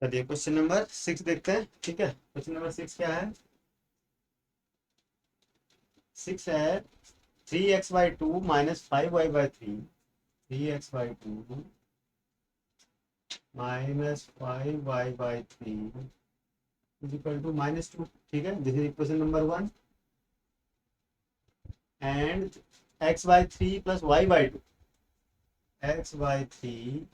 चलिए question number 6 देखते हैं। ठीक है, क्वेश्चन नंबर 6 क्या है? 6 है 3x/2 minus 5y/3। 3x/2 minus 5y/3 is equal to -2। ठीक है, this is equation number 1। And x/3 plus y/2, x/3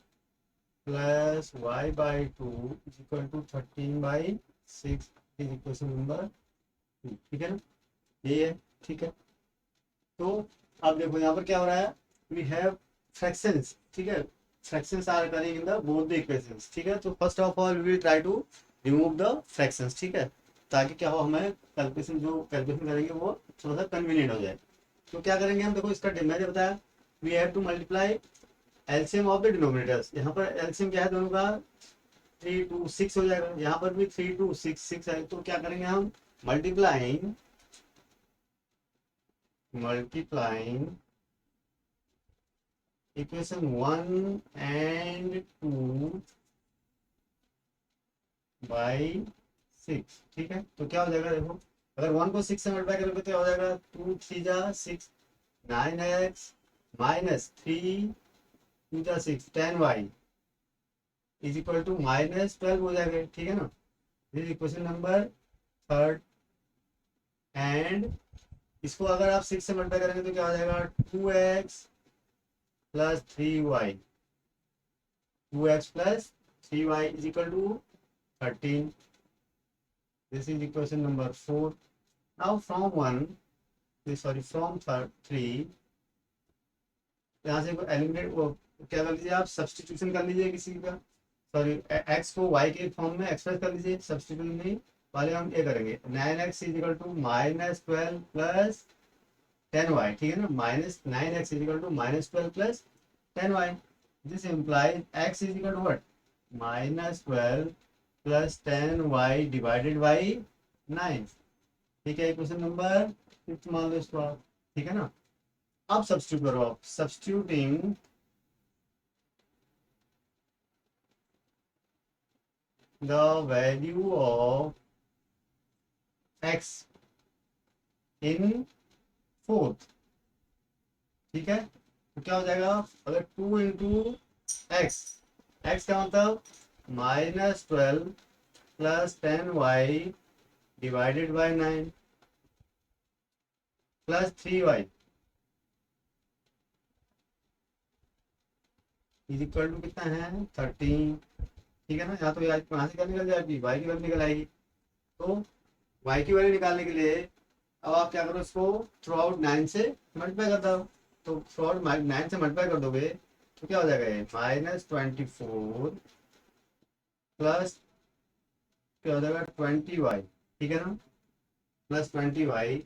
plus y/2 is equal to 13/6 is equation number 2। ठीक है ना, ये है। ठीक है, तो अब देखो यहाँ पर क्या हो रहा है। We have fractions. ठीक है, fractions are occurring in the both the equations. ठीक है, तो first of all we will try to remove the fractions. ठीक है, ताकि क्या हो, हमें कैलकुलेशन जो कैलकुलेशन करेंगे वो थोड़ा सा कन्वीनियंट हो जाए। तो क्या करेंगे हम, देखो इसका मैंने बताया we have to multiply LCM of the denominators. यहाँ पर एलसीएम क्या है दोनों का, 3 2 6 हो जाएगा। यहाँ पर भी 3 2 6 है। तो क्या करेंगे हम, multiplying multiplying equation 1 and 2 by 6। ठीक है, तो क्या हो जाएगा देखो, अगर 1 को 6 से मल्टीप्लाई करोगे तो क्या हो जाएगा, 2 3 जा 6, 9x माइनस 3 2 जा 6, 10y इज इक्वल टू -12 हो जाएगा। ठीक है ना, this equation number third. And इसको अगर आप 6 से मल्टीप्लाई करेंगे तो क्या हो जाएगा, 2x plus 3y, 2x plus 3y is equal to 13। This is equation number 4. Now from 1, from 3, यहाँ से एलिमिनेट वो क्या कर लीजिए, आप सब्सटीट्यूशन कर लीजिए किसी का। सॉरी, एक्स को वाई के फॉर्म में एक्सप्रेस कर लीजिए। सब्सटीट्यूशन नहीं वाले हम ये करेंगे, 9x is equal to -12 plus 10y। ठीक है ना, -9x is equal to -12 plus 10y। This implies x is equal to what, -12 plus 10y divided by 9। ठीक है, क्वेश्चन नंबर 5 मान लो इसको आप। ठीक है ना, अब सब्स्टिट्यूट करो आप, substituting the value of x in fourth. ठीक है, तो क्या हो जाएगा, अगर 2 इंटू एक्स, एक्स का मतलब -12 plus 10y divided by 9 plus 3y is equal to कितना है, 13। ठीक है ना, यहाँ तो यहाँ से क्या निकल जाएगी, y की वैल्यू निकल आएगी। तो y की वैल्यू निकालने के लिए अब आप क्या करो, इसको थ्रू आउट 9 से मल्टीप्लाई कर दो। तो थ्रू आउट 9 से मल्टीप्लाई कर दोगे तो क्या हो जाएगा, ये -24 प्लस क्या हो जाएगा 20y। ठीक है ना, plus 20y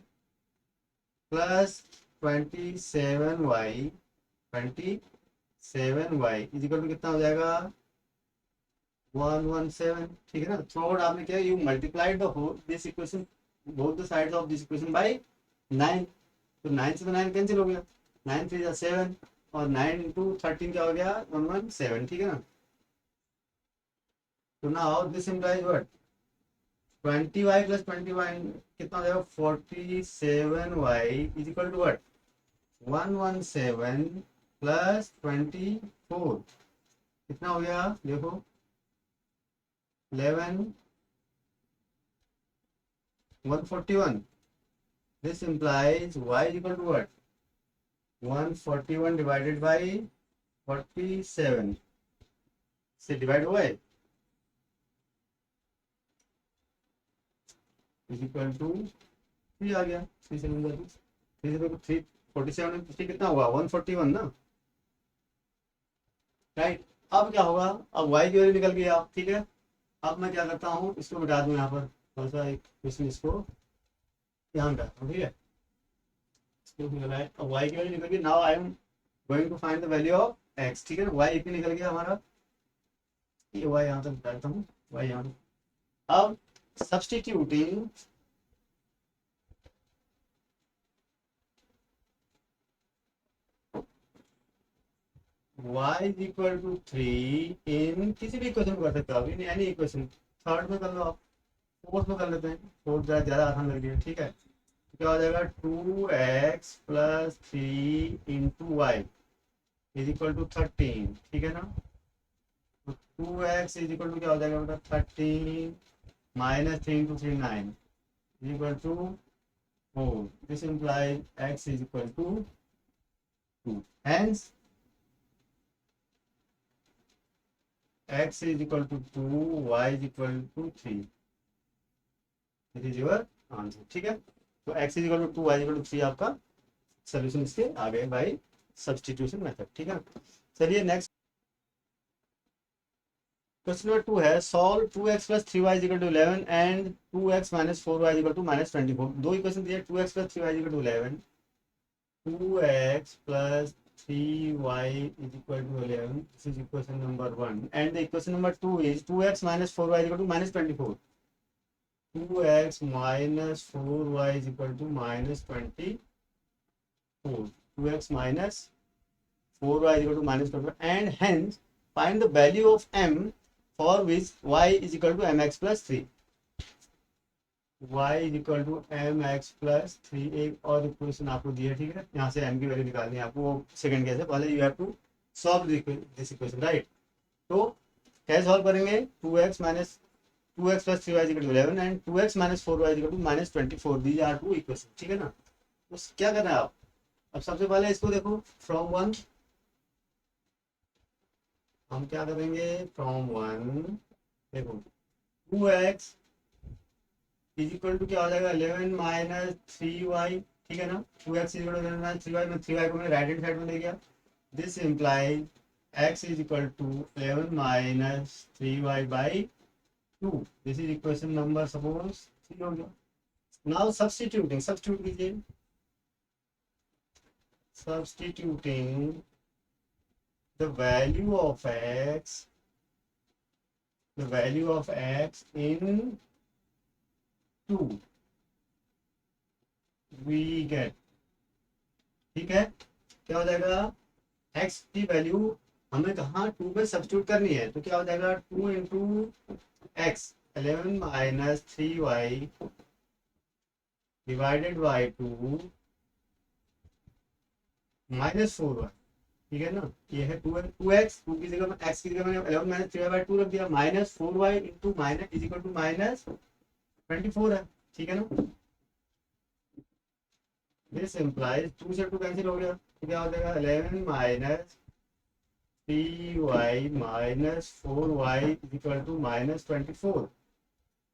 plus 27y, 27y is equal to कितना हो जाएगा, 117। ठीक है ना, थ्रू आउट आपने क्या, you multiplied the whole this equation, both the sides of this equation by 9। तो 9 से तो 9 कैंसिल हो गया, 9 3 जा 7 और 9 इंटू 13 क्या हो गया, 117। ठीक है ना, तो now this implies what, 20y plus 20y कितना हो जाएगा, 47y is equal to what, 117 plus 24 कितना हो गया देखो, 11 141। This implies y is equal to what, 141 divided by 47 से डिवाइड हुआ है इज इक्वल टू 3 आ गया। 3 से 3 से 347 3 कितना हुआ, 141 ना, राइट। अब क्या होगा, अब y की वैल्यू निकल गई आप। ठीक है, अब मैं क्या करता हूँ, इसको मिटा दूँ यहाँ पर थोड़ा सा एक क्वेश्चन, इसको ध्यान रखता हूँ। ठीक है, इसको निकला है, अब y की वैल्यू निकल गई। Now I am going to find the value of x। ठीक है ना, y इतनी निकल गया हमारा, ये y यहाँ तक निकालता हूँ, y यहाँ। अब substituting y is equal to 3 in किसी भी इक्वेशन को कर सकते हो आप, इन एनी इक्वेशन। थर्ड में कर लो आप, फोर्थ में कर लेते हैं, फोर्थ ज़्यादा आसान लग रही है, ठीक है। तो क्या हो जाएगा 2x plus 3 × y is equal to 13, ठीक है ना। तो 2x इज इक्वल टू क्या हो जाएगा बेटा 13 minus 3 × 3 9 is equal to 4। This implies x is equal to 2, hence x is equal to 2, y is equal to 3। This is your answer, ठीक है। तो x is equal to 2, y is equal to 3 आपका solution इसके आ गए bye substitution method, ठीक है। चलिए next question number 2 है, solve 2x plus 3y is equal to 11 and 2x minus 4y is equal to minus 24। दो इक्वेशन दिए, 2x plus 3y is equal to 11, 2x plus 3y is equal to 11. This is equation number 1. And the equation number 2 is 2x minus 4y is equal to minus 24. 2x minus 4y is equal to minus 24. 2x minus 4y is equal to minus 24. And hence, find the value of m for which y is equal to mx plus 3. y is equal to m x plus 3। एक और equation आपको दी है, ठीक है। यहाँ से m की value निकालनी है आपको, वो सेकंड केस है, पहले you have to solve this equation, right. तो कैसे सॉल्व करेंगे, 2x minus 2x plus 3y is equal to 11 and 2x minus 4y is equal to minus 24। These are two equation, ठीक है ना। तो क्या करना है आप, अब सबसे पहले इसको देखो फ्रॉम 1, हम क्या करेंगे फ्रॉम 1, देखो 2x इज इक्वल टू क्या हो जाएगा 11 माइनस 3y, ठीक है ना। 2x is equal to 11 minus 3y में 3y को मैंने राइट हैंड साइड में ले गया। This implies x is equal to 11 minus 3y by 2। This is equation number suppose 3 हो गया। नाउ सब्स्टिट्यूटिंग, सब्स्टिट्यूट कीजिए, substituting the value of x, the value of x in 2 we get, ठीक है। क्या हो जाएगा, x की वैल्यू हमें कहाँ 2 में सब्स्टिट्यूट करनी है, तो क्या हो जाएगा 2 into x 11 minus 3y divided by 2 minus 4y, ठीक है ना। ये है 2x, 2 की जगह में x की जगह मैंने 11 माइनस 3y बाई 2 रख दिया, minus 4y into minus is equal to minus 24 है, ठीक है ना। दिस इम्प्लाइज 2 से 2 कैंसिल हो गया, तो क्या हो जाएगा 11 minus 3y minus 4y is equal to minus 24।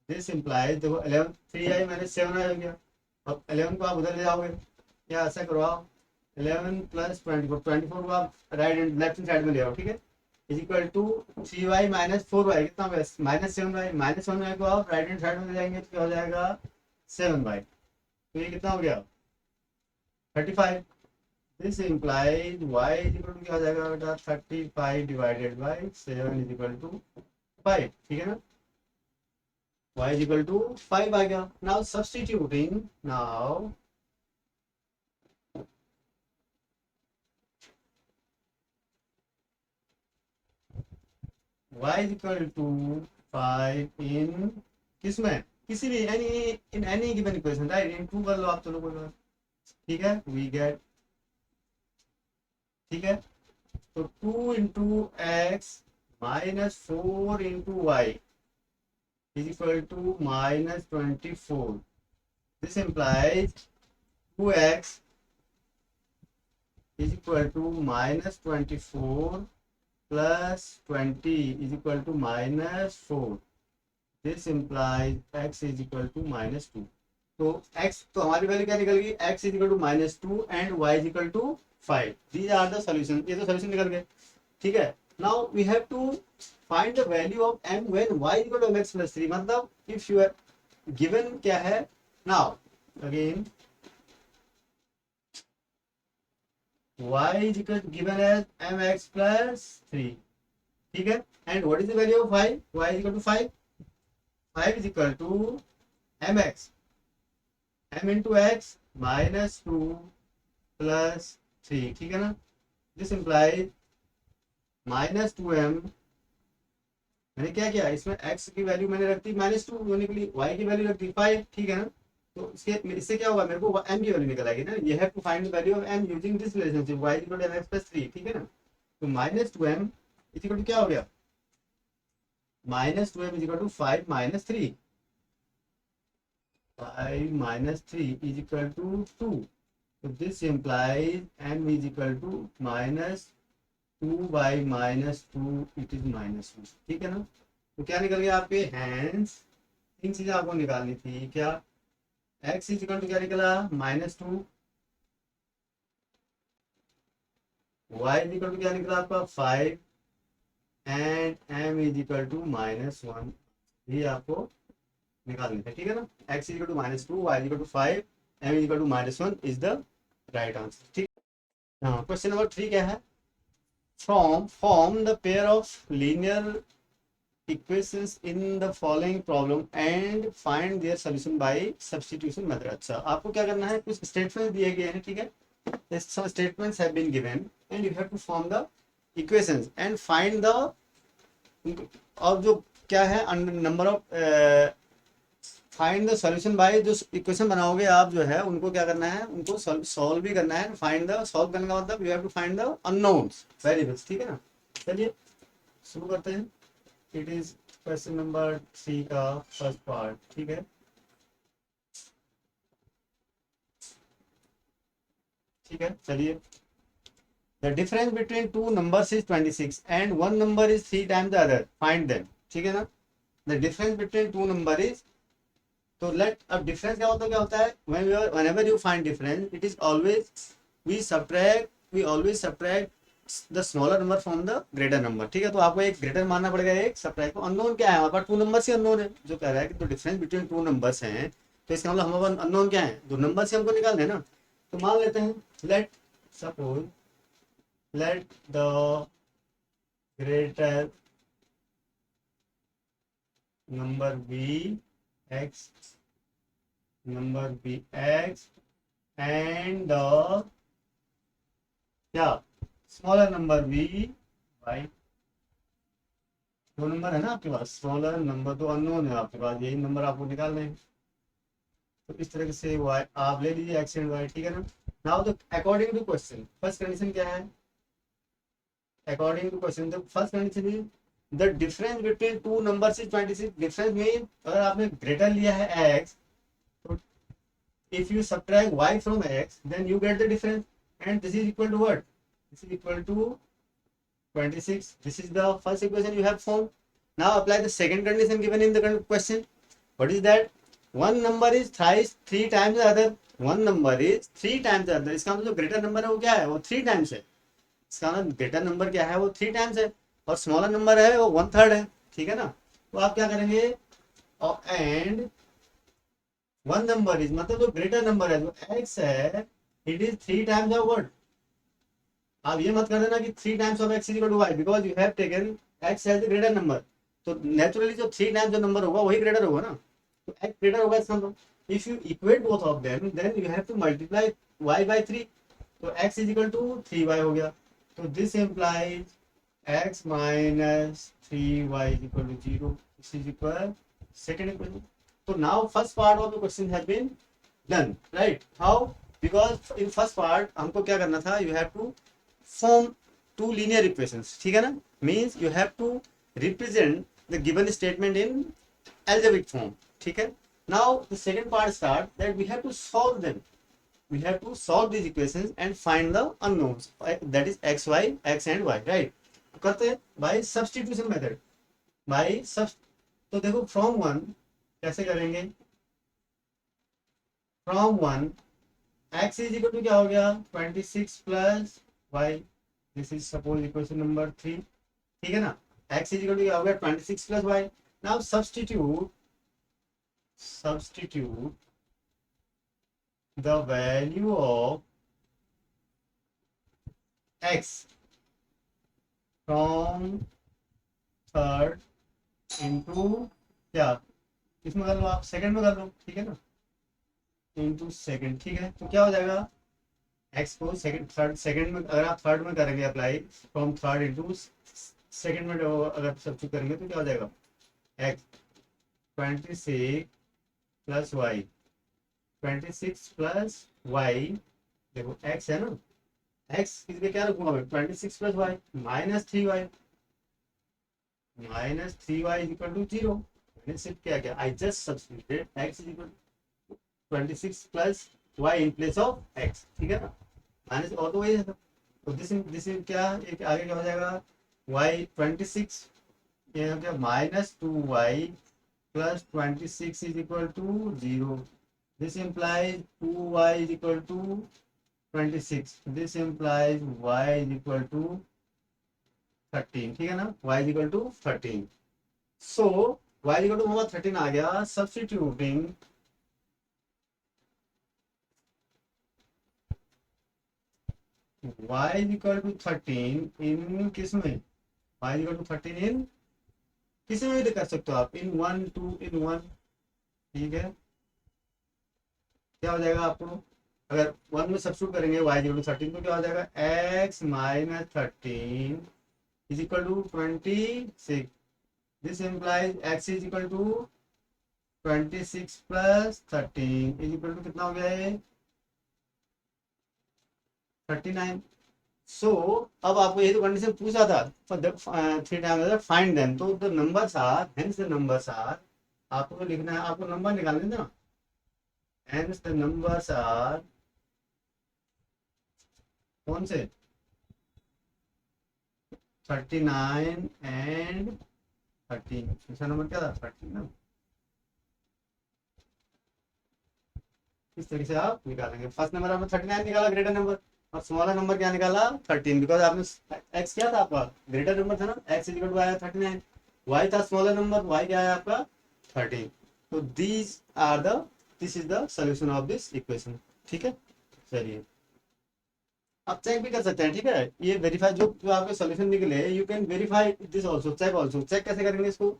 This implies देखो 11 3i माइनस 7i हो गया। अब 11 को आप उधर ले जाओगे, या ऐसा करो आप 11 प्लस 24, 24 को आप right hand left hand side में ले आओ, ठीक है। Is equal to 3y minus 4y कितना होगा माइनस 7y, माइनस 7y को आप राइट हैंड साइड में ले जाएंगे तो क्या हो जाएगा 7y। तो ये कितना हो गया 35। This implies y is equal to क्या हो जाएगा बेटा 35 divided by 7 is equal to 5, ठीक है ना। y is equal to 5 आ गया। now substituting, now y is equal to 5 in किसमें, किसी भी any, in any given equation, right. इन 2 कर लो आप, चलो कोई बात, ठीक है। वी गेट, ठीक है। तो 2 into x minus 4 into y is equal to minus 24. This implies 2x is equal to minus 24 plus 20 is equal to minus 4. This implies x is equal to minus 2. तो x तो हमारी value क्या निकल गई, x is equal to minus 2 and y is equal to 5. These are the solution. ये तो solution निकल गए, ठीक है। Now we have to find the value of m when y is equal to mx plus 3। मतलब if you are given क्या है, now again y is equal to given as mx plus 3, ठीक है। and what is the value of y, y is equal to 5, 5 is equal to mx, m into x minus 2 plus 3, ठीक है ना। this implies -2m, मैंने क्या किया, इसमें x की वैल्यू मैंने रख दी -2 होने के लिए, y की वैल्यू रख दी 5, ठीक है ना। तो इससे क्या होगा, मेरे को m की वैल्यू निकल आएगी ना। ये have to find the value of m using this relationship y equal to mx plus 3, ठीक है ना। तो -2m इक्वल टू क्या हो गया, -2m equal to 5 - 3, 5 - 3 is equal to 2। So this implies m is equal to -2 by -2, it is -1, ठीक है ना। तो क्या निकल गया आपके हैंस, तीन चीजें आपको निकालनी थी क्या, x इज इक्वल टू क्या निकला -2, y इज इक्वल टू क्या निकला आपका 5 and m is equal to -1, ये आपको निकालनी है, ठीक है ना। x is equal to -2, y is equal to 5, m is equal to -1 is the right answer, ठीक। हाँ, क्वेश्चन नंबर 3 क्या है, form the pair of linear equations in the following problem and find their solution by substitution method। अच्छा, आपको क्या करना है, कुछ स्टेटमेंट दिए गए हैं, ठीक है। some statements have been given and you have to form the equations and find the, और जो क्या है number of, find the solution bye, जो इक्वेशन बनाओगे आप जो है उनको क्या करना है, उनको सॉल्व भी करना है। फाइंड द, सॉल्व करने का मतलब you have to find the unknowns variables, ठीक है ना। चलिए शुरू करते हैं। इट इज क्वेश्चन नंबर 3 का फर्स्ट पार्ट, ठीक है। ठीक है, चलिए। The difference between two numbers is 26 and one number is 3 times the other, find them, ठीक है ना। The difference between to number is, तो लेट, अब डिफरेंस क्या होता है, क्या होता है, whenever you find difference it is always we always subtract the smaller number from the greater number, ठीक है। तो आपको एक ग्रेटर मानना पड़ेगा, एक सब्ट्रैक्ट। तो अननोन क्या है हमारे पास, टू नंबर से अननोन है, जो कह रहा है कि तो डिफरेंस बिटवीन टू नंबर्स हैं, तो इसका मतलब हमारा अननोन क्या है, दो नंबर से हमको निकालना है ना। तो मान लेते हैं, let suppose, let the greater number be x, number be x and the क्या स्मॉलर नंबर भी y। दो नंबर है ना आपके पास, स्मॉलर नंबर तो अननोन है आपके पास, यही नंबर आपको निकालने हैं। तो इस तरह से y आप ले लीजिए x एंड y, ठीक है ना। Now the according to question, first condition क्या है, according to question the first condition is the difference between two numbers is 26। Difference mean अगर आपने ग्रेटर लिया है x, तो if you subtract y from x then you get the difference and this is equal to what, this is equal to 26। this is the first equation you have formed। now apply the second condition given in the question। what is that, one number is thrice 3 times the other, one number is 3 times the other। इसका मतलब जो greater number है वो क्या है, वो 3 times है। इसका मतलब ग्रेटर नंबर क्या है, वो 3 टाइम्स है, और स्मॉलर नंबर है वो 1/3 है, ठीक है ना। तो आप क्या करेंगे, एंड वन नंबर इज, मतलब जो ग्रेटर नंबर है जो x है, it is 3 times of what. आप ये मत कर देना कि 3 times of x is equal to y, because you have taken x as the greater number. तो नेचुरली जो 3 टाइम्स जो नंबर होगा वही ग्रेटर होगा ना, तो x ग्रेटर होगा इसका मतलब। If you equate both of them then you have to multiply y by 3, तो x is equal to 3y हो गया। तो this implies x minus 3y is equal to 0, this is equal second equation. So now first part of the question has been done, right? How? Because in first part हमको क्या करना था, you have to form two linear equations, ठीक है ना। Means you have to represent the given statement in algebraic form, ठीक है। Now the second part start that we have to solve them, we have to solve these equations and find the unknowns, that is x, y, x and y, right? करते हैं by substitution method, by sub। तो देखो from one कैसे करेंगे, from one x is equal to क्या हो गया 26 plus y, this is suppose equation number 3, ठीक है ना। x इज इक्वल टू क्या हो गया 26 plus y। Now substitute the value of x from third into क्या, इसमें कर लो आप, सेकंड में कर लो, ठीक है ना, इनटू सेकंड, ठीक है। तो क्या हो जाएगा एक्स को सेकंड में अगर आप थर्ड में करेंगे apply, from third into second में अगर सब्स्टिट्यूट करेंगे तो क्या हो जाएगा, x 26 plus y, 26 plus y, देखो एक्स है ना, एक्स इसमें क्या रखूंगा मैं, 26 plus y minus 3y, minus 3y is equal to 0। मैंने सिर्फ क्या किया, I just substituted x is equal 26 plus y in place of x, ठीक है ना, माइनस और तो वही है। तो दिस क्या, एक आगे क्या हो जाएगा, वाई 26, ये हो गया minus 2y plus 26 is equal to 0। This implies 2y is equal to 26, this implies y is equal to 13, ठीक है ना, y is equal to 13। So y is equal to हमारा 13 आ गया, substituting y is equal to 13 in किस में, y is equal to 13 in किसी में भी कर सकते हो आप, इन 1 2 इन 1, ठीक है। क्या हो जाएगा आपको, अगर 1 में सब्स्टिट्यूट करेंगे y इक्वल टू 13 तो क्या हो जाएगा, x minus 13 is equal to 26। This implies x is equal to 26 plus 13 is equal to कितना हो गया है, 39। सो अब आपको ये तो कंडीशन पूछा था, थ्री टाइम फाइंड देम, तो the numbers are, hence the numbers are, आपको लिखना है, आपको नंबर निकालने थे ना, हेंस द नंबर्स आर कौन से, 39 एंड 13, दूसरा नंबर क्या था 13 ना, इस तरीके से आप निकालेंगे। फर्स्ट नंबर आपने 39 निकाला ग्रेटर नंबर, और स्मॉलर नंबर क्या निकाला 13, बिकॉज आपने एक्स क्या था आपका ग्रेटर नंबर था ना, एक्स इक्वल टू आया 39, वाई था स्मॉलर नंबर, वाई क्या आया आपका 13। तो these are the, this is the solution of this equation, ठीक है। चलिए आप चेक भी कर सकते हैं, ठीक है, ये वेरीफाई जो आपके सोल्यूशन निकले, you can verify this also, check also, check कैसे करेंगे इसको,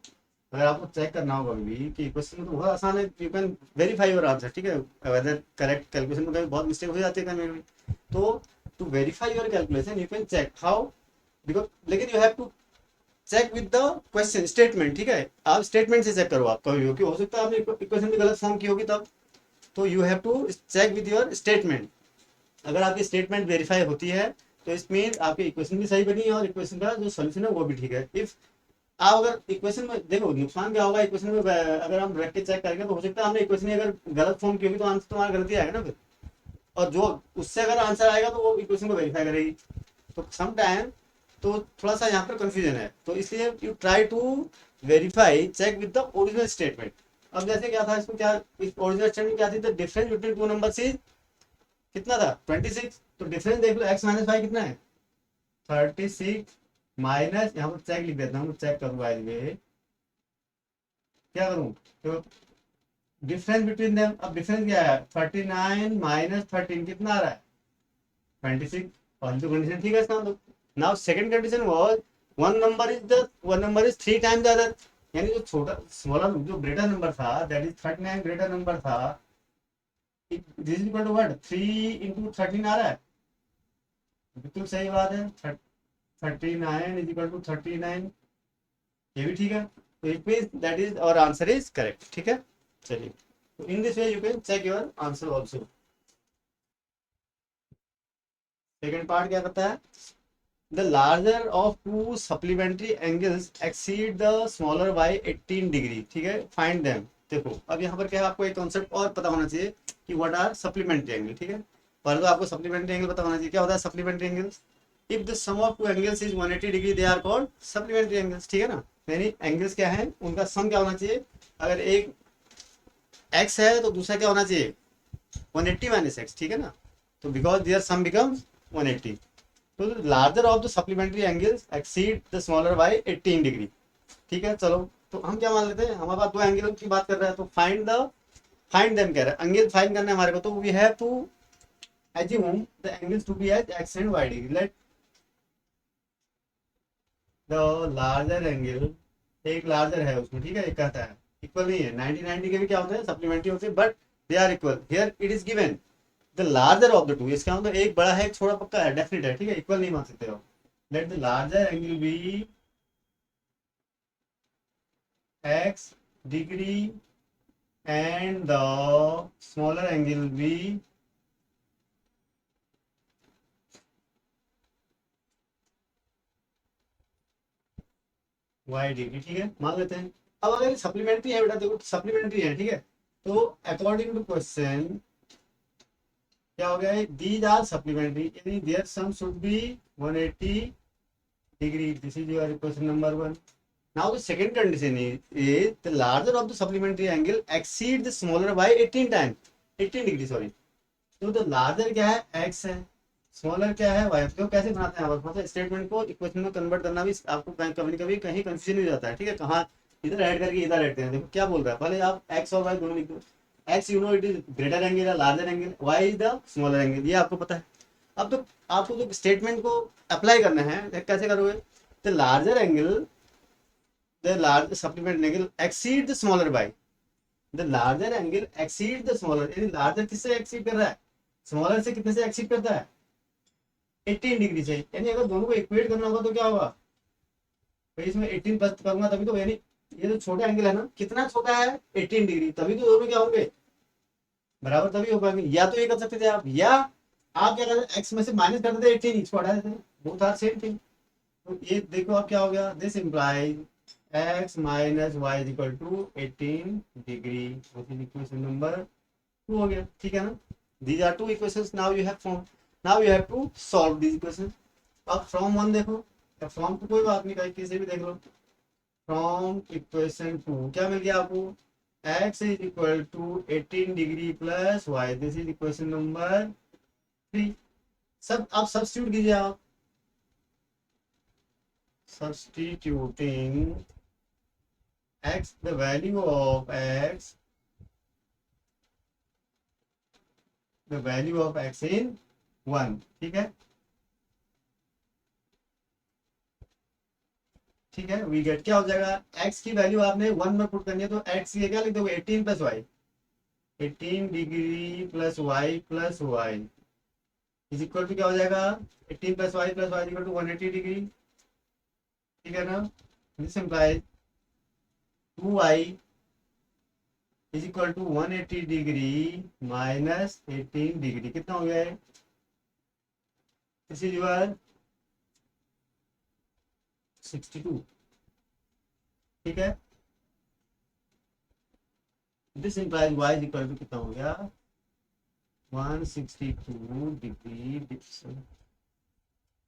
अगर आपको चेक करना होगा भी कि क्वेश्चन तो बहुत आसान है, you can verify your answer, ठीक है, वेदर करेक्ट कैलकुलेशन में कभी बहुत मिस्टेक हो जाती है कभी, तो to verify your calculation you can check how, because लेकिन you have to check with the question statement, ठीक है, आप स्टेटमेंट से चेक करो, आप कभी हो सकता है आपने इक्वेशन भी गलत फॉर्म की होगी तब, तो you have to check with your statement. अगर आपकी स्टेटमेंट वेरीफाई होती है तो इसमें आपकी इक्वेशन भी सही बनी है और इक्वेशन का जो सोल्यूशन है वो भी ठीक है। इफ आप अगर इक्वेशन में देखो, नुकसान क्या होगा इक्वेशन में, अगर हम रख के चेक करेंगे तो हो सकता है हमने इक्वेशन अगर गलत फॉर्म की होगी तो आंसर तुम्हारा गलती आएगा ना फिर, और जो उससे अगर आंसर आएगा तो वो इक्वेशन को वेरीफाई करेगी, तो सम टाइम तो थोड़ा सा यहाँ पर कंफ्यूजन है, तो इसलिए you try to verify check with the original statement. अब जैसे क्या था इसमें, क्या इस ओरिजिनल स्टेटमेंट क्या थी, the difference between two numbers is कितना था 26, तो डिफरेंस देख लो x माइनस वाई कितना है 36, माइनस यहाँ पर चेक लिख देता हूँ, चेक करूंगा इसमें क्या करूँ, तो डिफरेंस बिटवीन देम, अब डिफरेंस क्या है 39 माइनस 13 कितना आ रहा है 26, और तो कंडीशन ठीक है इसका मतलब। Now second condition was one number is 3 times the other, यानी जो छोटा स्मॉलर जो ग्रेटर नंबर था दैट इज 39 ग्रेटर नंबर था, this is equal to what 3 into 13 आ रहा है, बिल्कुल सही बात है, 39 इज इक्वल टू 39, ये भी ठीक है, तो it means that is our answer is correct, ठीक है। चलिए, तो in this way you can check your answer also. Second part क्या करता है, the larger of two supplementary angles exceed the smaller by 18 degree, ठीक है, फाइंड देम। देखो अब यहाँ पर क्या है, आपको एक कॉन्सेप्ट और पता होना चाहिए कि व्हाट आर सप्लीमेंट्री एंगल, ठीक है, पहले तो आपको सप्लीमेंट्री एंगल पता होना चाहिए, क्या होता है supplementary angles, if the sum of two angles is 180 degree they are called supplementary angles, ठीक है ना, यानी एंगल्स क्या है उनका सम क्या होना चाहिए, अगर एक x है तो दूसरा क्या होना चाहिए 180 माइनस एक्स, ठीक है ना, तो बिकॉज देयर सम बिकम्स 180, तो larger of the supplementary angles exceed the smaller by 18 degree, ठीक है। चलो तो हम क्या मान लेते हैं, हमारे पास दो एंगल की बात कर रहे हैं, तो फाइंड देम कह रहे हैं, एंगल फाइंड करना है हमारे को, तो we have to assume the angles to be as x and y degree, let the larger angle, एक लार्जर है उसमें, ठीक है, एक कहता है इक्वल नहीं है, 90 90 के भी क्या होते हैं सप्लीमेंट्री होते हैं, but they are equal, here it is given the larger of the two, इसका मतलब एक बड़ा है एक छोटा पक्का है, डेफिनेट है, ठीक है, इक्वल नहीं मान सकते हो। Let the larger angle be x degree and the smaller angle be y degree, ठीक है, मान लेते हैं। अब अगर सप्लीमेंट्री है बेटा, देखो सप्लीमेंट्री है, ठीक है, तो अकॉर्डिंग टू क्वेश्चन क्या हो गया है, दीज आर सप्लीमेंट्री यानी their sum should be 180 degree, this is your question number 1। Now the second condition is the larger of the supplementary angle exceed the smaller by 18 time, 18 degree sorry. तो the larger क्या है, x है, smaller क्या है, y। तो कैसे बनाते हैं, मतलब स्टेटमेंट को इक्वेशन में कन्वर्ट करना भी आपको कभी कभी कहीं कंफ्यूजन हो जाता है, ठीक है, कहाँ इधर ऐड करके इधर ऐड करें। देखो क्या बोल रहा है, पहले आप x और y दोनों लिख दो। x you know it is greater angle या larger angle, y is the smaller angle, ये आपको पता है। अब तो आपको जो स्टेटमेंट को अप्लाई करना है कैसे करोगे, the larger angle, the large supplement angle exceed the smaller bye, the larger angle exceed the smaller, यानी लार्जर किससे एक्सीड कर रहा है, स्मॉलर से कितने से एक्सीड करता है, 18 डिग्री से। यानी अगर दोनों को इक्वेट करना होगा तो क्या होगा भाई, इसमें 18 प्लस करूंगा तभी तो, यानी ये जो छोटा एंगल है ना, कितना छोटा है 18 डिग्री, तभी तो दोनों क्या होंगे बराबर, तभी हो पाएंगे। या तो ये कर सकते थे आप, या आप क्या करते एक्स में से माइनस कर देते 18, इसको हटा देते, बोथ आर सेम थिंग। तो ये देखो अब क्या हो गया, this implies x minus y is equal to 18 degree, equation number 2 हो गया, ठीक है ना। these are two equations, now you have form, now you have to solve these equations। अब फ्रॉम 1 देखो, फ्रॉम 2 कोई बात नहीं, कहीं किसी भी देख लो। फ्रॉम इक्वेशन 2 क्या मिल गया आपको, x is equal to 18 degree plus y, this is equation number 3। सब आप सब्स्टिट्यूट कीजिए, आप substituting x, the value of x, the value of x in 1, ठीक है, ठीक है, वी गेट क्या हो जाएगा, x की वैल्यू आपने 1 में पुट करनी है, तो x की क्या लिख दोगे 18 plus y, 18 degree plus y plus y is equal to क्या हो जाएगा, 18 plus y equal to 180 degree, ठीक है ना। This implies 2y is equal to 180 degree minus 18 degree, कितना हो गया है, दिस इज योर 62, ठीक है। This implies y is equal to कितना हो गया, 162 डिग्री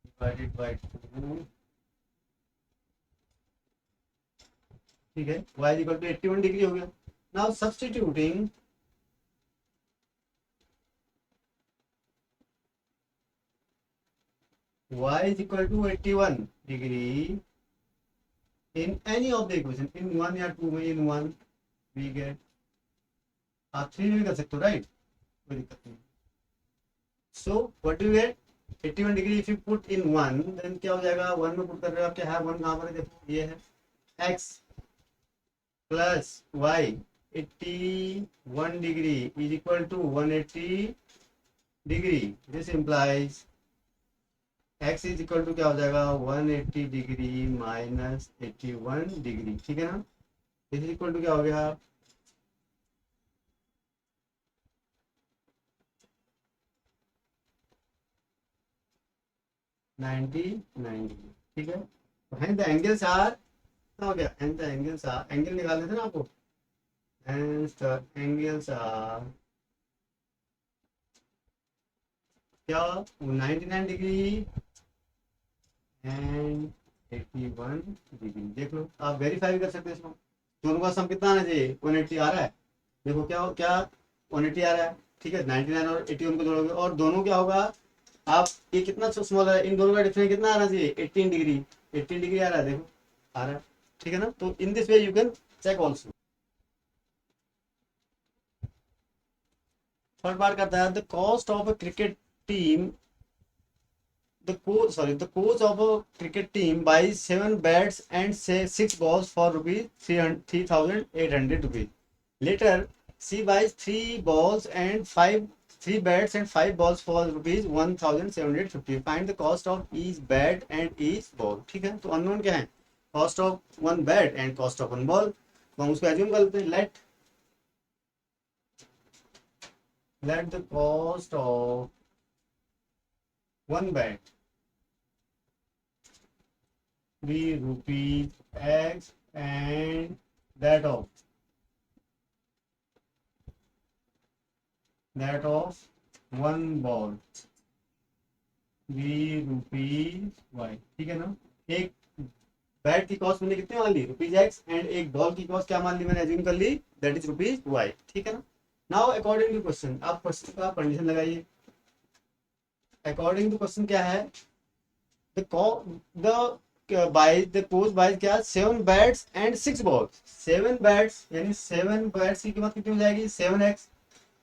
डिवाइडेड बाय 2, ठीक है, y is equal to 81 degree हो गया। Now substituting y is equal to 81 degree in any of the equation, in 1 या 2 में, in 1 we get, आप 3 में भी कर सकते हो, राइट, कोई दिक्कत नहीं। So what do get, 81 degree if you put in 1 then क्या हो जाएगा, 1 में पुट कर रहे हो आप, क्या है 1 कहाँ पर है, देखो ये है x plus y 81 degree is equal to 180 degree, this implies x is equal to क्या हो जाएगा, 180 डिग्री माइनस 81 डिग्री, ठीक है ना। दिस इज इक्वल टू क्या हो गया, 99 डिग्री, ठीक है। तो हेंस द एंगल्स आर, हो गया, hence the angles are, angle निकालने थे ना आपको, हेंस द एंगल्स आर क्या, 99 डिग्री एंड 81 डिग्री। देख लो, आप वेरीफाई कर सकते हैं इसको, दोनों का सम कितना आना चाहिए, 180 आ रहा है, देखो क्या क्या 180 आ रहा है, ठीक है, 99 और 81 को जोड़ोगे और दोनों क्या होगा, आप ये कितना स्मॉल है, इन दोनों का डिफरेंस कितना आना चाहिए, 18 डिग्री, 18 डिग्री आ रहा है, देखो आ रहा है, ठीक है ना। तो in this way you can check also. Third बार करता है, the cost of a cricket team, the coach of a cricket team buys 7 bats and say 6 balls for rupees 3,800 rupees. Later, she buys 3 balls and 5 3 bats and 5 balls for rupees 1750. Find the cost of each bat and each ball. ठीक है, तो unknown क्या है? Cost of one bat and cost of one ball. तो हम उसको assume कर लेते हैं. Let the cost of one bat be rupees x and that of one ball be rupees y. ठीक है ना. एक बैट की कॉस्ट मैंने कितने मान ली? Rupees X. एंड एक बॉल की कॉस्ट क्या मान ली? मैंने एज्यूम कर ली दैट इज रुपीज वाई. ठीक है ना. नाउ अकॉर्डिंग टू क्वेश्चन, आप क्वेश्चन का कंडीशन लगाइए. अकॉर्डिंग टू क्वेश्चन क्या है? The buy the coach buy क्या? 7 बैट्स एंड 6 बॉल्स. 7 बैट्स यानी 7 बैट्स की कीमत कितनी हो जाएगी? 7x.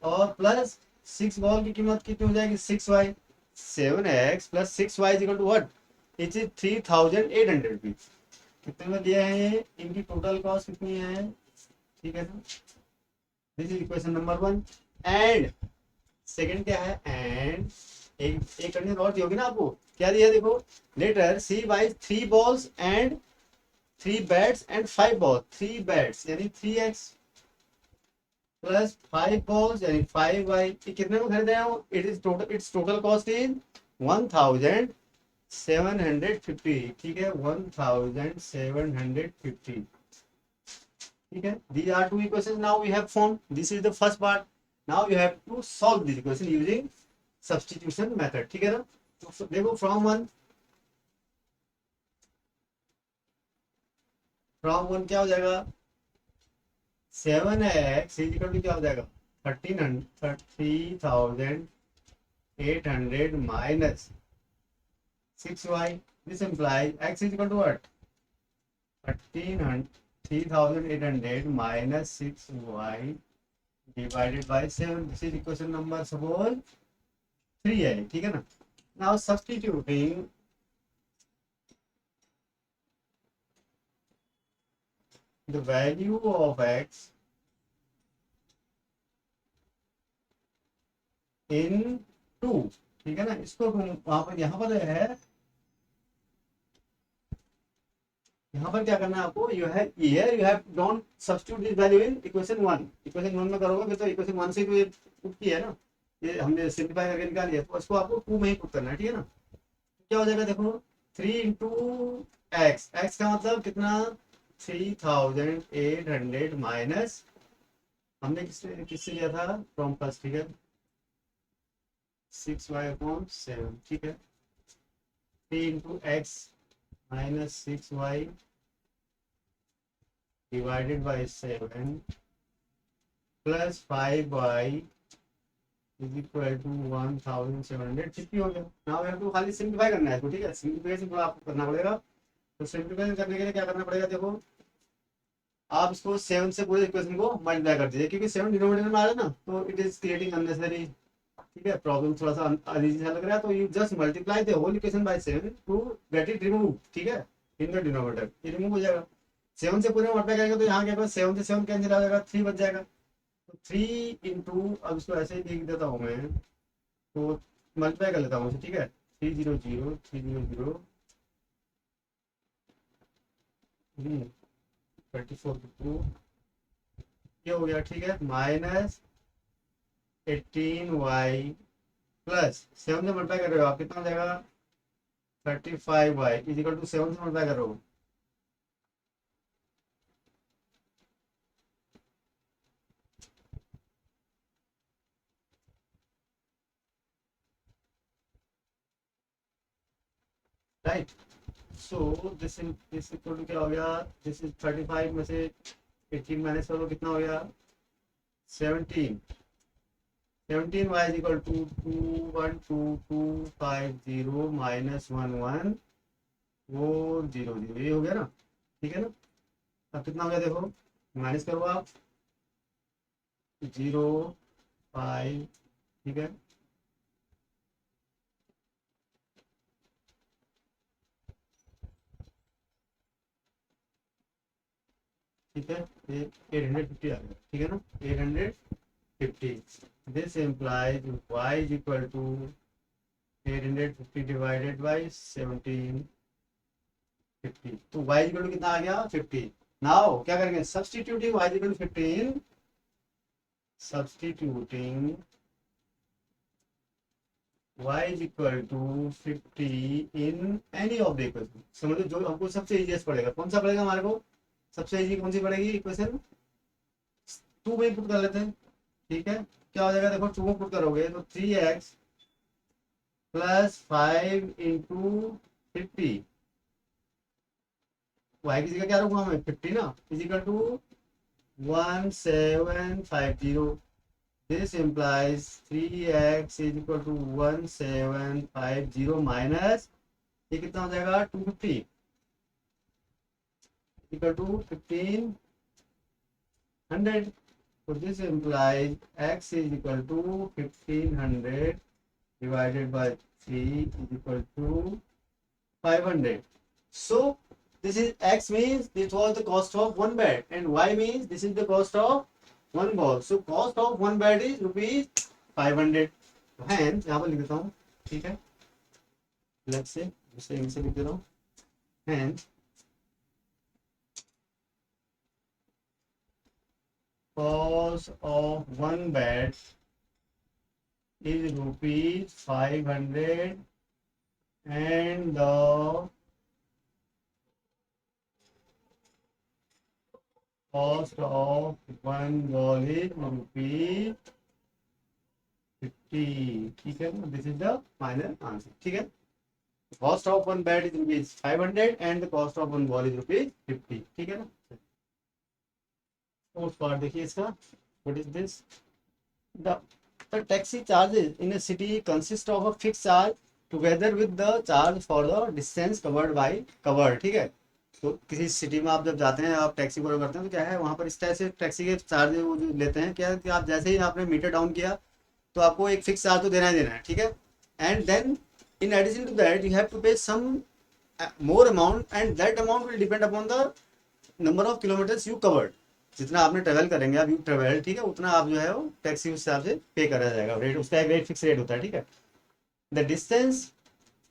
और प्लस 6 बॉल की कीमत कितनी हो जाएगी? 6y. 7x plus 6y is equal to what? It is 3800 rupees. कितने में दिया है ये? इनकी टोटल कॉस्ट कितनी है? ठीक है ना. This is equation number 1. And second क्या है? एंड एक कंडीशन और दी होगी ना आपको. क्या दिया? देखो, letter C by 3 balls and 3 bats and 5 ball. 3 bats यानी 3x प्लस 5 बॉल्स यानी 5y. कितने में खरीदे हैं? It is total, it's total cost is 1750. ठीक है, 1750. ठीक है. These are two equations now we have formed. This is the first part. Now you have to solve this equation using substitution method. ठीक है ना. तो देखो, from one क्या हो जाएगा? 7x इज इक्वल टू क्या हो जाएगा? 3800 minus 6y. This implies x is equal to what? 3800 minus 6y divided by 7. This is equation number suppose 3 है. ठीक है ना. Now substituting the value of x in 2. ठीक है ना. इसको वहां पर यहाँ पर है, यहाँ पर क्या करना है आपको? You have don't substitute this value in equation 1. Equation 1 में करोगे तो इक्वेशन 1 से तो ये पुट किया है ना, ये हमने सिंप्लीफाई करके निकाल लिया. तो इसको आपको 2 में ही पुट करना है. ठीक है ना. क्या हो जाएगा? देखो, 3 इंटू एक्स. एक्स का मतलब कितना? 3800 माइनस, हमने किससे किससे लिया था? From first. ठीक है, 6y/7. ठीक है. 3 into x minus 6y divided by 7 plus 5y is equal to 1750 हो गया. नाउ वी हैव टू खाली सिंप्लीफाई करना है इसको. ठीक है, सिंप्लीफिकेशन थोड़ा आपको करना पड़ेगा. तो सिंप्लीफाई करने के लिए क्या करना पड़ेगा? देखो, आप इसको 7 से पूरे इक्वेशन को मल्टीप्लाई कर दीजिए, क्योंकि 7 डिनोमिनेटर में आ रहा है ना, तो इट इज क्रिएटिंग अननेसेसरी. ठीक है, प्रॉब्लम थोड़ा सा अनइजी सा लग रहा है. तो you just multiply the whole equation by 7 to get it remove. ठीक है, इन द डिनोमिनेटर ये रिमूव हो जाएगा. 7 से पूरे मल्टीप्लाई करेंगे तो यहाँ क्या होगा? 7 से 7 कैंसिल आ जाएगा, 3 बच जाएगा. तो 3 इंटू, अब इसको ऐसे ही लिख देता हूँ मैं, तो मल्टीप्लाई कर लेता हूँ इसे. ठीक है, 300 300 34 ये हो गया. ठीक है, माइनस 18y प्लस 7 से मल्टीप्लाई कर रहे हो आप, कितना हो जाएगा? 35y इज इक्वल टू 7 से मल्टीप्लाई कर रहे हो. Right. So this equal to क्या हो गया? दिस इज 35 में से 18 माइनस करो, कितना हो गया? 17. 17y is equal to 2122250 minus 11400. ये हो गया ना. ठीक है ना. अब कितना हो गया? देखो, माइनस करो आप. 0 5. ठीक है, ठीक है, ये 850 आ गया. ठीक है ना, 850. 50. This implies y is equal to 850 divided by 1750. तो y is equal to कितना आ गया 50. नाउ क्या करेंगे, substituting y is equal to 15, substituting y is equal to 50 in any of the equation. समझो जो हमको सबसे इजीएस्ट पड़ेगा, कौन सा पड़ेगा हमारे को, सबसे इजी कौन सी पड़ेगी इक्वेशन, 2 में पुट कर लेते हैं, ठीक है। क्या हो जाएगा, देखो 2 में पुट करोगे तो 3x प्लस 5 इंटू 50, वाई की जगह क्या रखूंगा मैं 50 ना, is equal to 1750. This implies 3x is equal to 1750 minus ये कितना हो जाएगा 250 equal to 1500. So this implies x is equal to 1500 divided by 3 is equal to 500. So this is x means this was the cost of one bed and y means this is the cost of one ball. So cost of one bed is rupees 500. Hence यहाँ पर लिख देता हूँ, ठीक है, let's say दूसरे English से लिख दे रहा हूँ, hence cost of one bed is rupees 500 and the cost of one ball is rupees 50. ठीक है, this is the final answer. ठीक है, cost of one bed is rupees 500 and the cost of one ball is rupees 50. ठीक है ना। Fourth part देखिए इसका, what is this, the taxi charges in a city consist of a fixed charge together with the charge for the distance covered by covered. ठीक है, तो किसी city में आप जब जाते हैं, आप टैक्सी बोलो करते हैं, तो क्या है वहाँ पर इस तरह से टैक्सी के चार्ज वो जो लेते हैं, क्या है कि आप जैसे ही आपने मीटर डाउन किया तो आपको एक फिक्स चार्ज तो देना ही देना है, ठीक है। And then in addition to that you have to pay some more amount and that amount will depend upon the number of kilometres you covered. जितना आपने ट्रेवल करेंगे, आप यू ट्रेवल, ठीक है, उतना आप जो है वो टैक्सी उस हिसाब से पे करा जाएगा, रेट उसका एक रेट फिक्स रेट होता है, ठीक है। The distance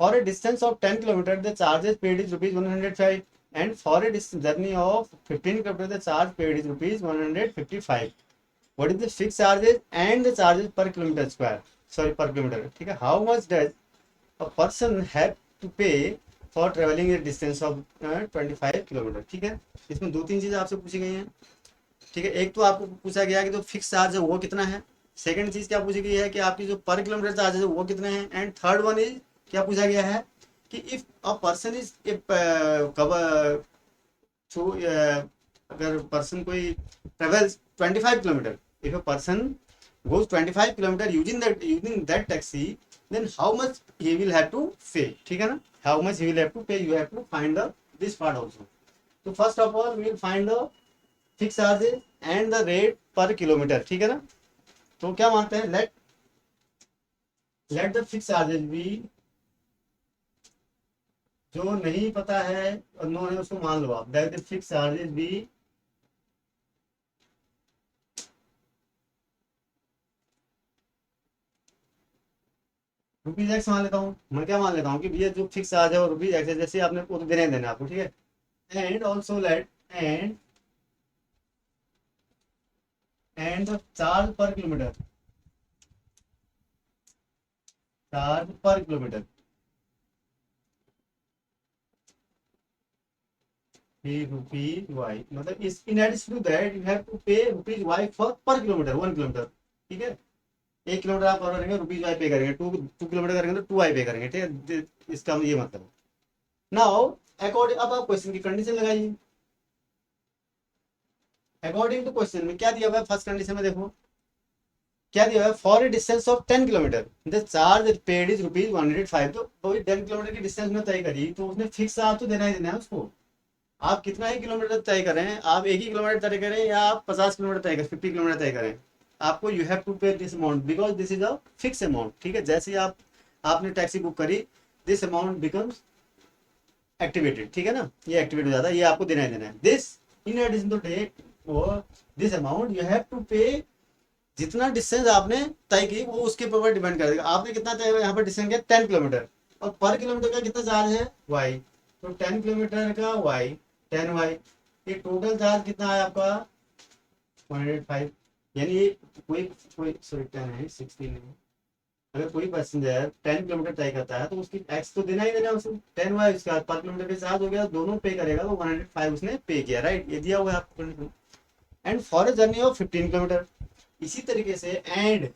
for a distance of 10 kilometer the charges paid is rupees 105 and for a distance journey of 15 kilometer the charge paid is rupees 155. What is the fixed charges and the charges per kilometer square, sorry per kilometer, ठीक है। How much does a person have to pay for traveling a distance of 25 kilometer, ठीक है। इसमें दो तीन चीजें आपसे पूछी गई हैं, ठीक है। एक तो आपको पूछा गया कि जो फिक्स चार्ज है वो कितना है, सेकंड चीज क्या पूछी गई है कि आपकी जो पर किलोमीटर चार्ज है वो कितने हैं, एंड थर्ड वन इज क्या पूछा गया है कि if a person is cover through, अगर पर्सन कोई travels 25 kilometre, if a person goes 25 kilometer using that taxi, then how much he will have to pay, ठीक है ना, how much he will have to pay, you have to find the this part also. So first of all we will find the fixed charges and the rate per kilometer, ठीक है ना। तो क्या मानते हैं, let the fixed charges be, जो नहीं पता है अननोन है उसको मान लो आप, let the fixed charges be rupees x मान लेता हूँ मैं, क्या मान लेता हूँ कि भैया जो फिक्स चार्ज है वो रुपीज एक्स है, जैसे आपने वो तो देने देना आपको, ठीक है। And also let and charge per kilometre, charge per kilometre rupees y, मतलब इस in addition to that you have to pay rupees y for per kilometre 1 kilometre, ठीक है। 1 किलोमीटर आप कवर करेंगे रुपीज वाई पे करेंगे, 2 किलोमीटर करेंगे तो 2 वाई पे करेंगे, ठीक है। इसका ये मतलब नाउ अकॉर्डिंग, अब आप क्वेश्चन की कंडीशन लगाइए। अकॉर्डिंग टू क्वेश्चन में क्या दिया हुआ है, फर्स्ट कंडीशन में देखो क्या दिया हुआ है, for a distance of 10 kilometre the charge paid is rupees 105. तो वही 10 किलोमीटर की डिस्टेंस में तय करी तो उसने फिक्स चार्ज तो देना ही देना है उसको। आप कितना ही किलोमीटर तय करें, आप 1 ही किलोमीटर तय करें या आप 50 किलोमीटर तय करें, 50 किलोमीटर तय करें, आपको यू हैव टू पे this amount because this is a fix amount, ठीक है। जैसे ही आपने टैक्सी बुक करी दिस अमाउंट बिकम्स एक्टिवेटेड, ठीक है ना, ये एक्टिवेट हो जाता है, ये आपको देना ही देना है। This in addition to take और this amount you have to pay जितना डिस्टेंस आपने तय की वो उसके ऊपर डिपेंड करेगा। आपने कितना तय यहाँ पर डिस्टेंस किया 10 किलोमीटर, और पर किलोमीटर का कितना चार्ज है वाई, तो 10 किलोमीटर का वाई 10 वाई, ये टोटल चार्ज कितना है आपका 105। यानी ये कोई कोई सॉरी 10 है 16 है। अगर कोई पैसेंजर 10 किलोमीटर तय करता है तो उसकी एक्स तो देना ही देना है उसे, 10 वाई उसके बाद पर किलोमीटर के चार्ज हो गया, दोनों पे करेगा तो 105 उसने पे किया, राइट, ये दिया हुआ है आपको condition. And for a journey of 15 kilometre, इसी तरीके से एंड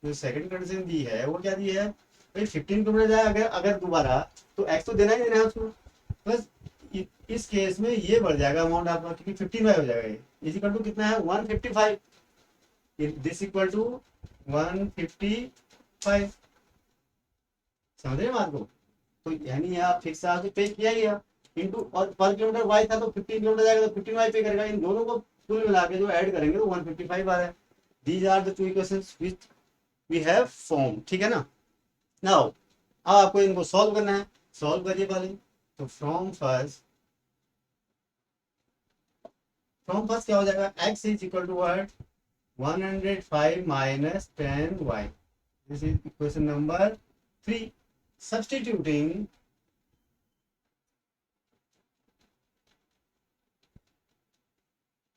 जो सेकंड कंडीशन दी है वो क्या दी है भाई 15 किलोमीटर जाए अगर अगर दोबारा, तो एक्स तो देना ही देना है उसको, बस इस केस में ये बढ़ जाएगा अमाउंट आपका, क्योंकि 15 हो जाएगा, ये इज इक्वल टू कितना है 155, दिस इक्वल टू 155, समझ रहे हैं बात को। तो यानी आप फिक्स चार्ज पे किया ही है इंटू, और पर किलोमीटर वाई था तो 15 किलोमीटर जाएगा तो 15 वाई पे करेगा, इन दोनों को कुल मिला के जो ऐड करेंगे तो 155 आ रहा है। These are the two equations which we have form, ठीक है ना। नाउ अब आपको इनको सॉल्व करना है, सॉल्व करिए पहले। तो फ्रॉम फर्स्ट क्या हो जाएगा, x is equal to what 105 minus 10y, this is equation number 3। Substituting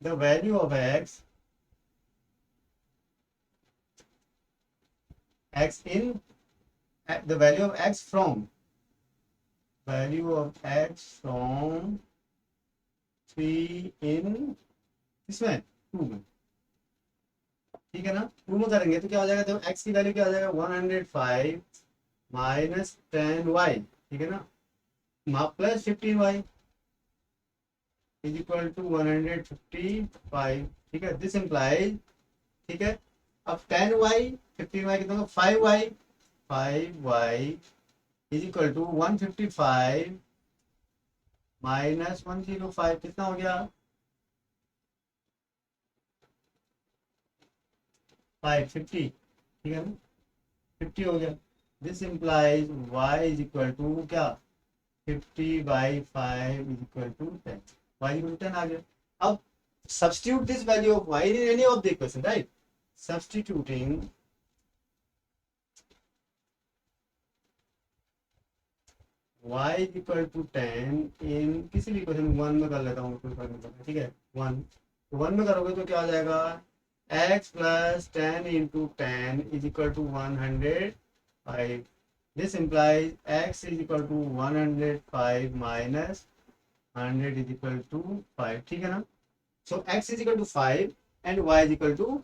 the value of x in the value of x from 3 in इसमें 2 में, ठीक है ना, 2 में करेंगे तो क्या हो जाएगा, तो x की वैल्यू क्या हो जाएगा 105 माइनस 10y, ठीक है ना, plus 15y is equal to 155, ठीक है, दिस इम्प्लाइज, ठीक है। अब 10y 15y कितना, 5y is equal to 155 minus 105 कितना हो गया 550, ठीक है ना, 50 हो गया। This implies y is equal to क्या 50/5 is equal to 10, y equal to 10 आ गया। अब substitute this value of y in any of the equation, right? Substituting y is equal to 10 in किसी भी इक्वेशन 1 में कर लेता हूँ, ठीक है 1, तो 1 में करोगे तो क्या हो जाएगा x plus 10 into 10 is equal to 105, this implies x is equal to 105 minus 100 is equal to 5, ठीक है ना। So x is equal to 5 and y is equal to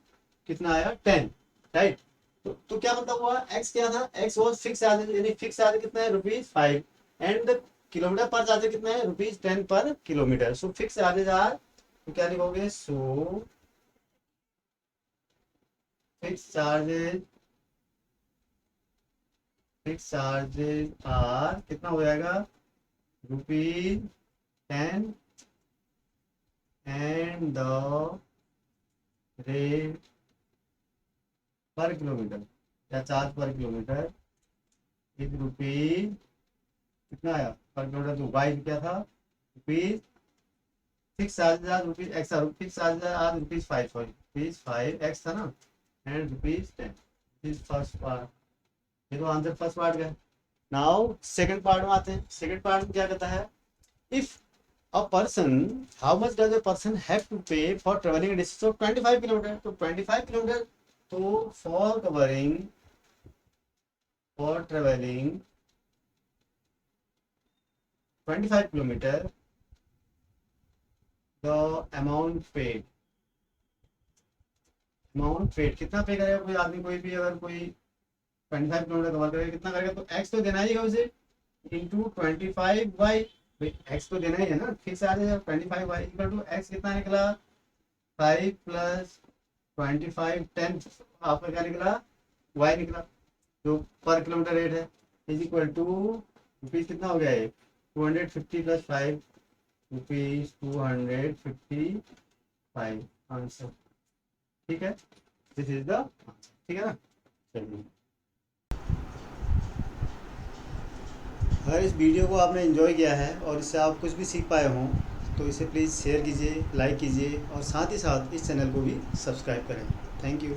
कितना आया 10, राइट। तो क्या मतलब हुआ, x क्या था, x वॉज फिक्स चार्ज, यानी फिक्स चार्ज कितना है ₹5 एंड किलोमीटर पर चार्ज कितना है ₹10 पर kilometre. So fix charges are, तो क्या लिखोगे, सो फिक्स चार्जेज आर कितना हो जाएगा ₹10 एंड द रेट पर किलोमीटर या charge per kilometre is rupees कितना आया पर किलोमीटर, तो वाई क्या था rupees, fix charge rupees x, fix charge आज ₹5, सॉरी ₹5 था ना, एंड ₹10, दिस फर्स्ट पार्ट, ये तो आंसर फर्स्ट पार्ट का है। नाउ सेकंड पार्ट में आते हैं। सेकंड पार्ट में क्या कहता है, if a person, how much does a person have to pay for traveling a distance of 25 kilometre, तो 25 किलोमीटर, तो for traveling 25 kilometre the amount paid कितना पे करेगा कोई आदमी, कोई भी अगर कोई 25 किलोमीटर कवर करेगा कितना करेगा, तो x तो देना ही है उसे इंटू 25/, एक्स तो देना ही है ना, फिक्स आ जाएगा 25y इक्वल टू एक्स कितना निकला 5 प्लस 25 10, आपका क्या निकला y निकला जो पर किलोमीटर रेट है, इज इक्वल टू रुपीज कितना हो गया है 250 प्लस 5 रुपीज 255 आंसर, ठीक है, दिस इज द आंसर, ठीक है ना। चलिए, अगर इस वीडियो को आपने एंजॉय किया है और इससे आप कुछ भी सीख पाए हों तो इसे प्लीज़ शेयर कीजिए, लाइक कीजिए और साथ ही साथ इस चैनल को भी सब्सक्राइब करें। Thank you.